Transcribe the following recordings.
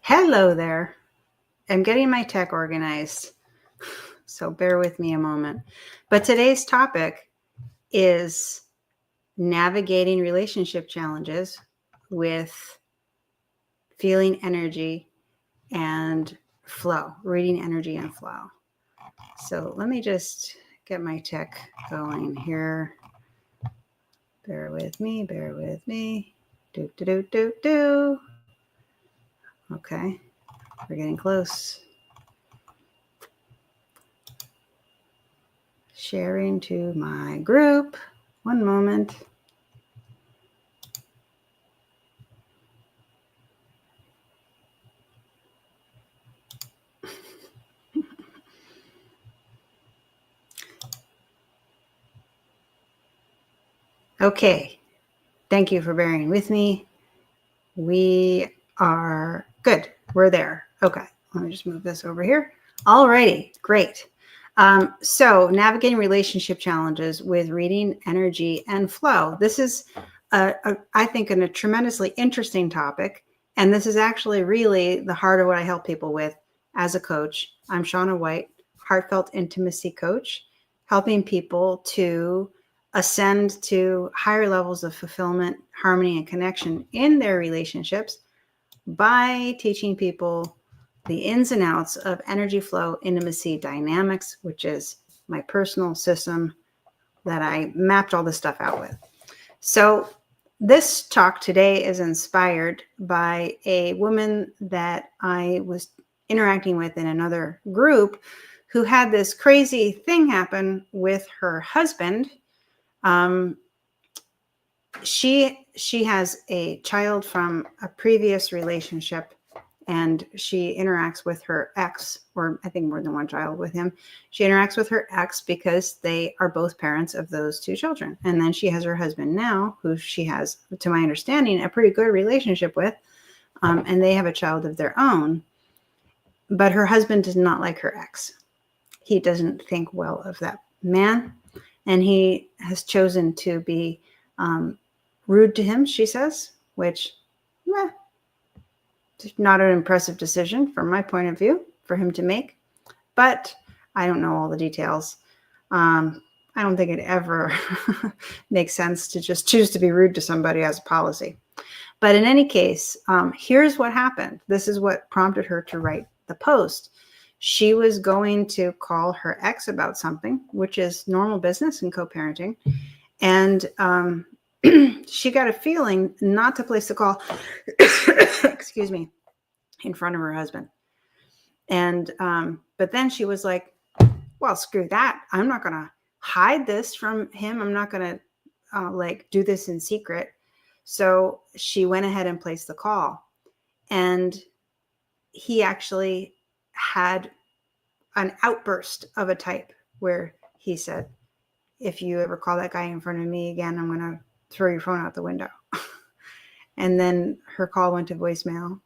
Hello there. I'm getting my tech organized, so bear with me a moment. But today's topic is navigating relationship challenges with feeling energy and flow, reading energy and flow. So let me just get my tech going here. Bear with me, bear with me. Do, do, do, do, do. Okay, we're getting close. Sharing to my group. One moment. Okay, thank you for bearing with me. We are good. We're there. Okay, let me just move this over here. Alrighty, great. So navigating relationship challenges with reading energy and flow. This is, I think, a tremendously interesting topic. And this is actually really the heart of what I help people with as a coach. I'm Shauna White, heartfelt intimacy coach, helping people to ascend to higher levels of fulfillment, harmony, and connection in their relationships by teaching people the ins and outs of energy flow, intimacy, dynamics, which is my personal system that I mapped all this stuff out with. So this talk today is inspired by a woman that I was interacting with in another group who had this crazy thing happen with her husband. She has a child from a previous relationship, and she interacts with her ex, or I think more than one child with him. She interacts with her ex because they are both parents of those two children. And then she has her husband now, who she has, to my understanding, a pretty good relationship with, and they have a child of their own. But her husband does not like her ex. He doesn't think well of that man, and he has chosen to be rude to him, she says, which, not an impressive decision from my point of view for him to make. But I don't know all the details. I don't think it ever makes sense to just choose to be rude to somebody as a policy. But in any case, here's what happened. This is what prompted her to write the post. She was going to call her ex about something, which is normal business in co-parenting. And she got a feeling not to place the call, excuse me, in front of her husband. And, but then she was like, well, screw that. I'm not going to hide this from him. I'm not going to do this in secret. So she went ahead and placed the call. And he actually had an outburst of a type where he said, if you ever call that guy in front of me again, I'm going to throw your phone out the window. And then her call went to voicemail.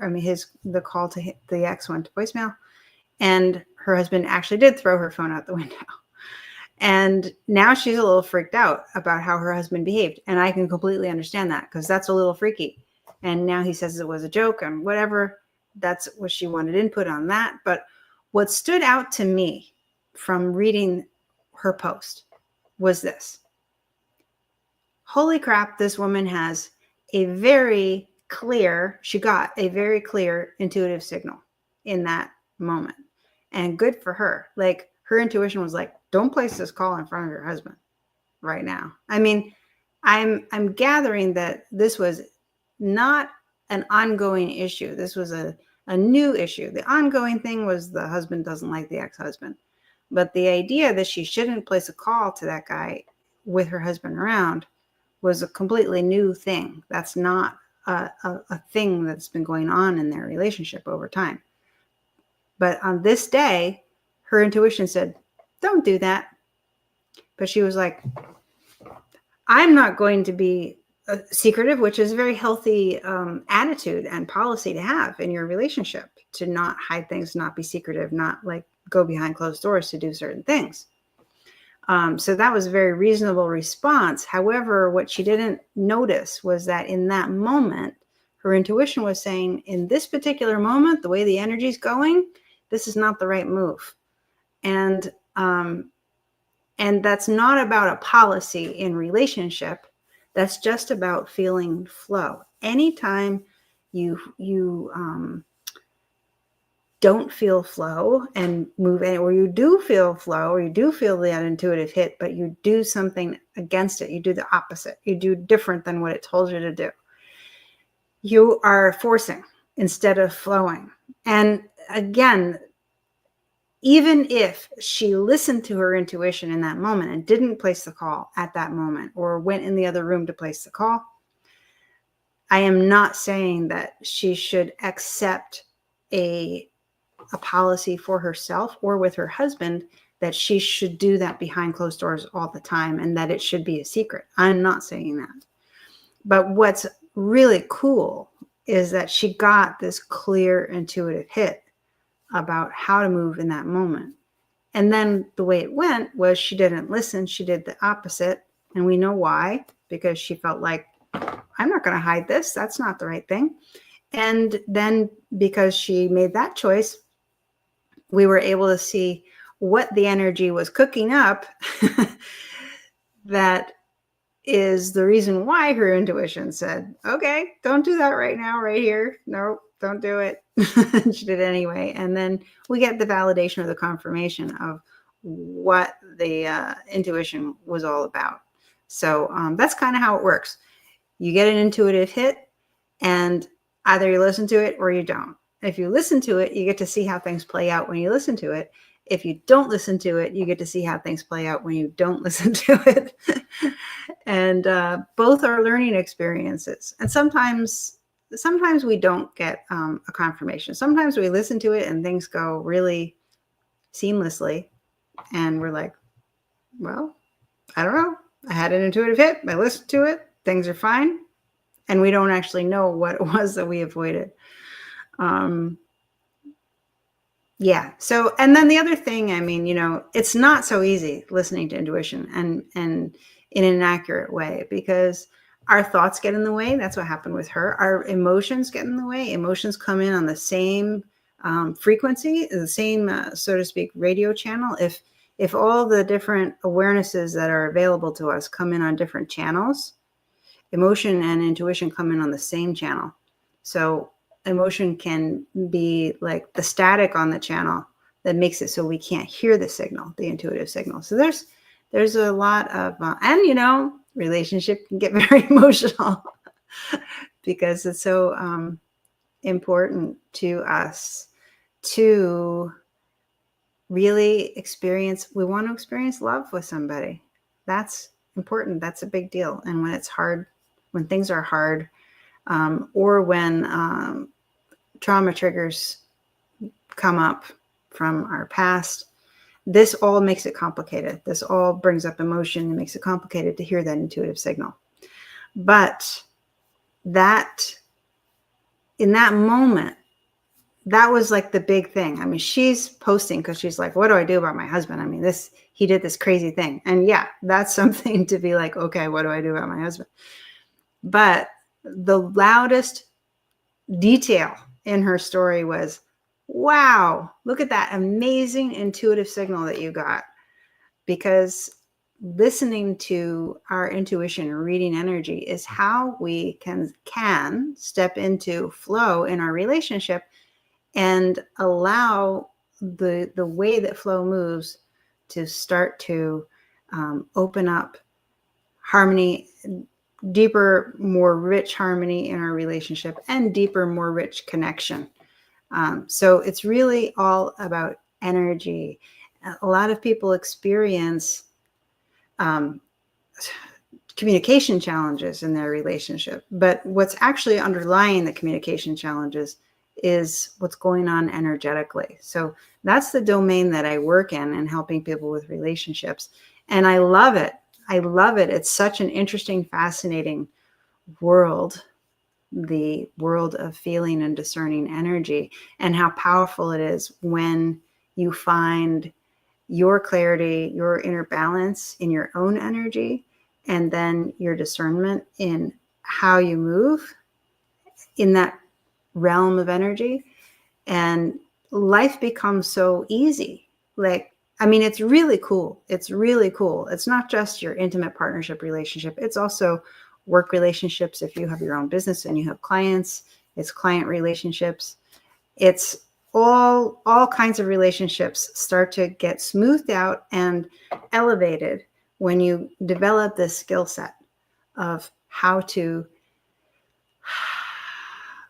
I mean, the call to the ex went to voicemail, and her husband actually did throw her phone out the window. And now she's a little freaked out about how her husband behaved. And I can completely understand that, because that's a little freaky. And now he says it was a joke and whatever. That's what she wanted input on that. But what stood out to me from reading her post was this. Holy crap, this woman has she got a very clear intuitive signal in that moment. And good for her. Like, her intuition was like, don't place this call in front of your husband right now. I mean, I'm gathering that this was not an ongoing issue. This was a new issue. The ongoing thing was the husband doesn't like the ex-husband. But the idea that she shouldn't place a call to that guy with her husband around was a completely new thing. That's not a thing that's been going on in their relationship over time. But on this day, her intuition said, don't do that. But she was like, I'm not going to be secretive, which is a very healthy attitude and policy to have in your relationship, to not hide things, not be secretive, not like go behind closed doors to do certain things. So that was a very reasonable response. However, what she didn't notice was that in that moment, her intuition was saying, in this particular moment, the way the energy's going, this is not the right move. And that's not about a policy in relationship. That's just about feeling flow. Anytime you don't feel flow and move in, or you do feel flow, or you do feel that intuitive hit, but you do something against it, you do the opposite, you do different than what it told you to do, you are forcing instead of flowing. And again, even if she listened to her intuition in that moment and didn't place the call at that moment, or went in the other room to place the call, I am not saying that she should accept a policy for herself or with her husband, that she should do that behind closed doors all the time and that it should be a secret. I'm not saying that. But what's really cool is that she got this clear intuitive hit about how to move in that moment. And then the way it went was she didn't listen. She did the opposite. And we know why, because she felt like, I'm not going to hide this. That's not the right thing. And then because she made that choice, we were able to see what the energy was cooking up that is the reason why her intuition said, okay, don't do that right now, right here. No, don't do it. She did it anyway. And then we get the validation or the confirmation of what the intuition was all about. So that's kind of how it works. You get an intuitive hit, and either you listen to it or you don't. If you listen to it, you get to see how things play out when you listen to it. If you don't listen to it, you get to see how things play out when you don't listen to it. And both are learning experiences. And sometimes we don't get a confirmation. Sometimes we listen to it and things go really seamlessly. And we're like, well, I don't know. I had an intuitive hit. I listened to it. Things are fine. And we don't actually know what it was that we avoided. Yeah. So, and then the other thing, I mean, it's not so easy listening to intuition and in an accurate way, because our thoughts get in the way. That's what happened with her. Our emotions get in the way. Emotions come in on the same frequency, the same, so to speak, radio channel. If all the different awarenesses that are available to us come in on different channels, emotion and intuition come in on the same channel. So emotion can be like the static on the channel that makes it so we can't hear the signal, the intuitive signal. So there's a lot of, and relationship can get very emotional because it's so important to us to really we want to experience love with somebody. That's important. That's a big deal. And when it's hard, when things are hard, or when trauma triggers come up from our past, this all makes it complicated. This all brings up emotion and makes it complicated to hear that intuitive signal. But that, in that moment, that was like the big thing. I mean, she's posting because she's like, what do I do about my husband? I mean, he did this crazy thing. And yeah, that's something to be like, okay, what do I do about my husband? But the loudest detail in her story was, wow, look at that amazing intuitive signal that you got. Because listening to our intuition and reading energy is how we can step into flow in our relationship and allow the way that flow moves to start to open up harmony, deeper, more rich harmony in our relationship, and deeper, more rich connection. So it's really all about energy. A lot of people experience communication challenges in their relationship, but what's actually underlying the communication challenges is what's going on energetically. So that's the domain that I work in and helping people with relationships. And I love it. I love it. It's such an interesting, fascinating world, the world of feeling and discerning energy, and how powerful it is when you find your clarity, your inner balance in your own energy, and then your discernment in how you move in that realm of energy, and life becomes so easy. Like, I mean, it's really cool. It's really cool. It's not just your intimate partnership relationship. It's also work relationships. If you have your own business and you have clients, it's client relationships. It's all kinds of relationships start to get smoothed out and elevated when you develop this skill set of how to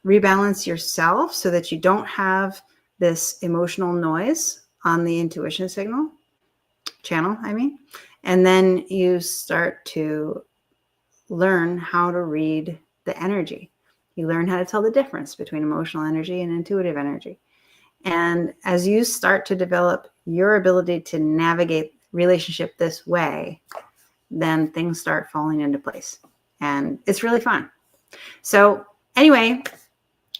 rebalance yourself so that you don't have this emotional noise on the intuition channel, and then you start to learn how to read the energy. You learn how to tell the difference between emotional energy and intuitive energy. And as you start to develop your ability to navigate relationship this way, then things start falling into place. And it's really fun. So anyway,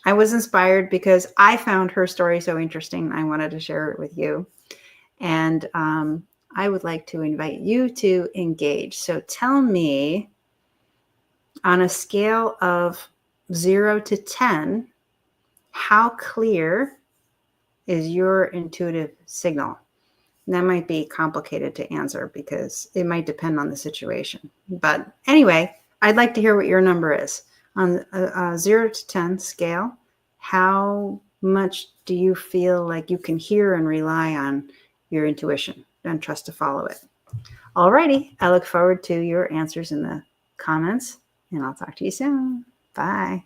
I was inspired because I found her story so interesting. I wanted to share it with you. And I would like to invite you to engage. So tell me, on a scale of 0 to 10, how clear is your intuitive signal? And that might be complicated to answer because it might depend on the situation. But anyway, I'd like to hear what your number is. On a 0 to 10 scale, how much do you feel like you can hear and rely on your intuition and trust to follow it? Alrighty, I look forward to your answers in the comments, and I'll talk to you soon. Bye.